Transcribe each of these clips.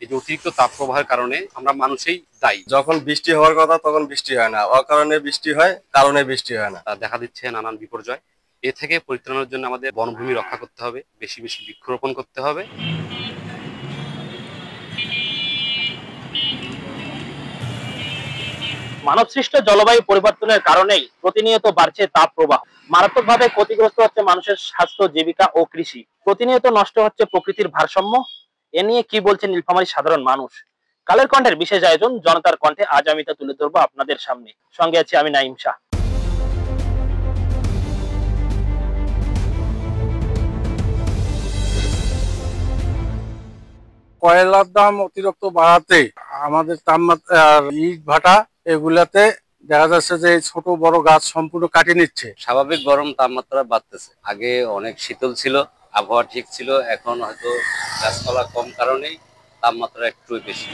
এই যে অতিরিক্ত তাপ প্রবাহের কারণে আমরা মানুষই দায়ী। যখন বৃষ্টি হওয়ার কথা তখন বৃষ্টি হয় না, অকারণে বৃষ্টি হয়, কারণে বৃষ্টি হয় না। দেখা দিচ্ছে নানান বিপর্যয়। এ থেকে পরিত্রাণের জন্য আমাদের বনভূমি রক্ষা করতে হবে, বেশি বেশি বৃক্ষরোপণ করতে হবে। মানবসৃষ্ট জলবায়ু পরিবর্তনের কারণেই প্রতিনিয়ত বাড়ছে তাপ প্রবাহ, মারাত্মকভাবে ক্ষতিগ্রস্ত হচ্ছে মানুষের স্বাস্থ্য, জীবিকা ও কৃষি। প্রতিনিয়ত নষ্ট হচ্ছে প্রকৃতির ভারসাম্য। এ নিয়ে কি বলছেন নীলফামারীর সাধারণ মানুষ? কালের কণ্ঠের বিশেষ আয়োজন জনতার কণ্ঠে আজ আমি তা তুলে ধরবো আপনাদের সামনে। সঙ্গে আছি আমি নাঈম শাহ। কয়লার দাম অতিরিক্ত বাড়াতে আমাদের তাপমাত্রা আর ইট ভাটা এগুলাতে দেখা যাচ্ছে যে ছোট বড় গাছ সম্পূর্ণ কাটিয়ে নিচ্ছে। স্বাভাবিক গরম তাপমাত্রা বাড়তেছে। আগে অনেক শীতল ছিল, আবহাওয়া ঠিক ছিল, এখন হয়তো গাছপালা কম কারণেই তাপমাত্রা একটু বেশি।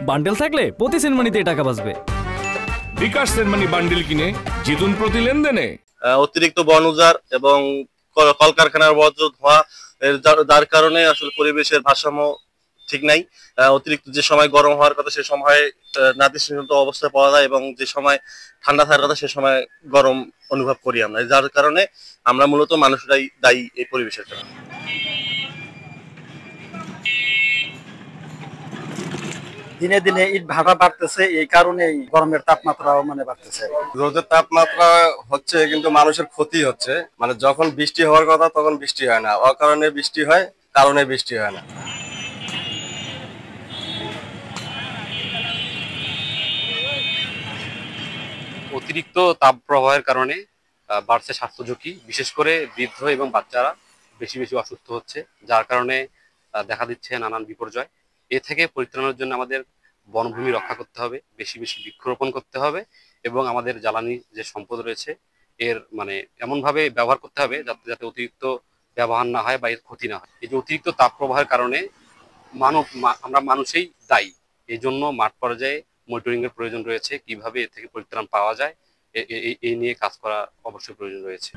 বান্ডেল থাকলে প্রতি সেনমানিতে টাকা বাঁচবে। বিকাশ সেনমানি বান্ডেল কিনে জিতুন প্রতি লেনদেনে। অতিরিক্ত বন উজাড় এবং কলকারখানার বর্জ্য ধোঁয়া যার কারণে আসলে পরিবেশের ভারসাম্য ঠিক নাই। অতিরিক্ত যে সময় গরম হওয়ার কথা সে সময় নাতিশীতোষ্ণ অবস্থায় পাওয়া যায় এবং যে সময় ঠান্ডা থাকার কথা সে সময় গরম অনুভব করি আমরা, যার কারণে আমরা মূলত মানুষরাই দায়ী এই পরিবেশের জন্য। দিনে দিনে ইট ভাটা বাড়তেছে, এই কারণে গরমের তাপমাত্রাও বাড়তেছে। রোদের তাপমাত্রা হচ্ছে কিন্তু মানুষের ক্ষতি হচ্ছে। যখন বৃষ্টি হওয়ার কথা তখন বৃষ্টি হয় না, অকারণে বৃষ্টি হয়, কারণে বৃষ্টি হয় না। অতিরিক্ত তাপ প্রবাহের কারণে বাড়ছে স্বাস্থ্য ঝুঁকি, বিশেষ করে বৃদ্ধ এবং বাচ্চারা বেশি বেশি অসুস্থ হচ্ছে, যার কারণে দেখা দিচ্ছে নানান বিপর্যয়। এ থেকে পরিত্রাণের জন্য আমাদের বনভূমি রক্ষা করতে হবে, বেশি বেশি বৃক্ষরোপণ করতে হবে এবং আমাদের জ্বালানি যে সম্পদ রয়েছে এর এমনভাবে ব্যবহার করতে হবে যাতে যাতে অতিরিক্ত ব্যবহার না হয় বা এর ক্ষতি না হয়। এই যে অতিরিক্ত তাপ প্রবাহের কারণে আমরা মানুষই দায়ী। এই জন্য মাঠ পর্যায়ে মনিটরিং এর প্রয়োজন রয়েছে, কিভাবে এ থেকে পরিত্রাণ পাওয়া যায় এই নিয়ে কাজ করা অবশ্যই প্রয়োজন রয়েছে।